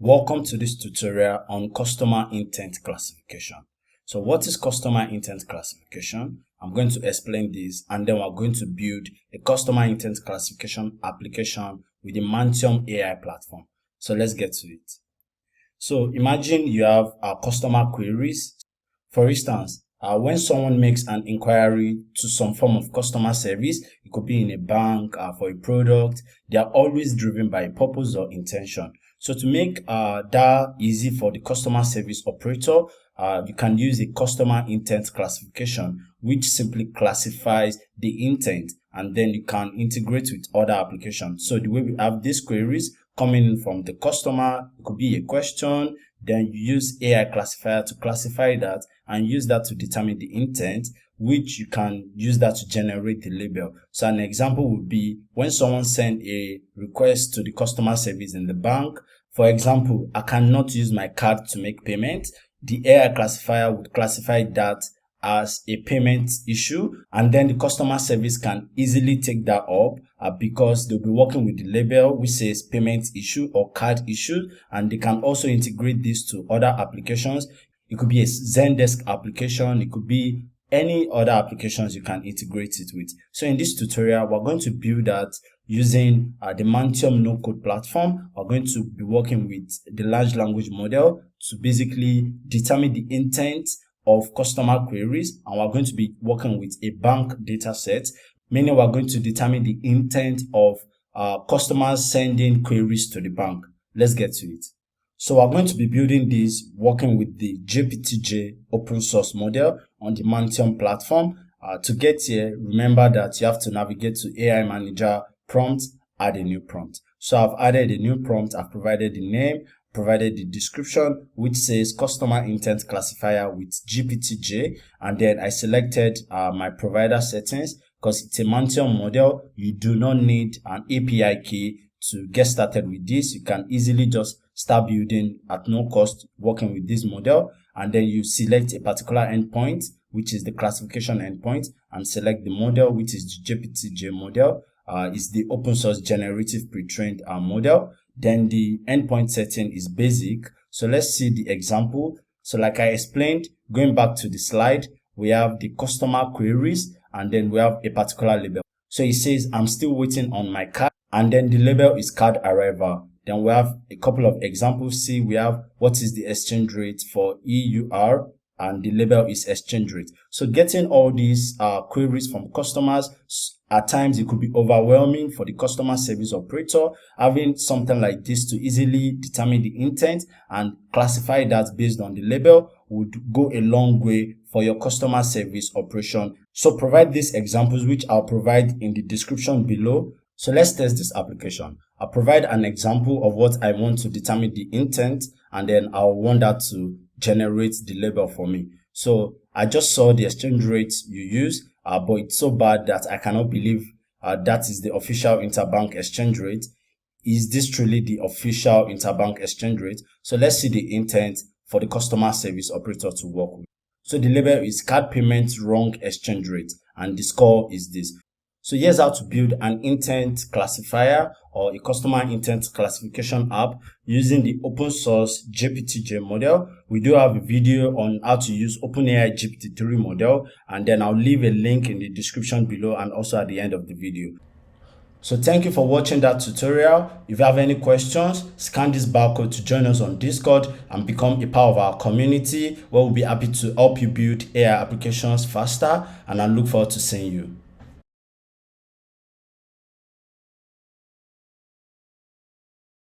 Welcome to this tutorial on customer intent classification. So what is customer intent classification? I'm going to explain this, and then we're going to build a customer intent classification application with the Mantium AI platform. So let's get to it. So imagine you have customer queries. For instance, when someone makes an inquiry to some form of customer service, it could be in a bank, for a product, they are always driven by a purpose or intention. So to make that easy for the customer service operator, you can use a customer intent classification, which simply classifies the intent, and then you can integrate with other applications. So the way we have these queries coming in from the customer, it could be a question, then you use AI classifier to classify that and use that to determine the intent, which you can use that to generate the label. So an example would be when someone sends a request to the customer service in the bank. For example, I cannot use my card to make payment. The AI classifier would classify that as a payment issue, and then the customer service can easily take that up because they'll be working with the label which says payment issue or card issue, and they can also integrate this to other applications. It could be a Zendesk application, it could be any other applications you can integrate it with. So in this tutorial, we're going to build that using the Mantium No-Code Platform. We're going to be working with the large language model to basically determine the intent of customer queries, and we're going to be working with a bank data set, meaning we're going to determine the intent of customers sending queries to the bank. Let's get to it. So we're going to be building this working with the GPT-J open source model on the Mantium platform. To get here, remember that you have to navigate to AI Manager, prompt, add a new prompt. So I've added a new prompt, I've provided the name, provided the description, which says customer intent classifier with GPT-J, and then I selected my provider settings. Because it's a Mantium model, you do not need an API key to get started with this. You can easily just start building at no cost working with this model, and then you select a particular endpoint, which is the classification endpoint, and select the model, which is the GPT-J model. Is the open source generative pre-trained model. Then the endpoint setting is basic. So let's see the example. So like I explained, going back to the slide, we have the customer queries, and then we have a particular label. So it says I'm still waiting on my card, and then the label is card arrival. Then we have a couple of examples. See, we have what is the exchange rate for EUR, and the label is exchange rate. So getting all these queries from customers, at times it could be overwhelming for the customer service operator. Having something like this to easily determine the intent and classify that based on the label would go a long way for your customer service operation. So provide these examples, which I'll provide in the description below. So let's test this application. I'll provide an example of what I want to determine the intent, and then I'll want that to generate the label for me. So I just saw the exchange rate you use, but it's so bad that I cannot believe that is the official interbank exchange rate. Is this truly the official interbank exchange rate? So let's see the intent for the customer service operator to work with. So the label is card payment wrong exchange rate, and the score is this. So here's how to build an intent classifier or a customer intent classification app using the open source GPT-J model. We do have a video on how to use OpenAI GPT-3 model, and then I'll leave a link in the description below and also at the end of the video. So thank you for watching that tutorial. If you have any questions, scan this barcode to join us on Discord and become a part of our community, where we'll be happy to help you build AI applications faster, and I look forward to seeing you.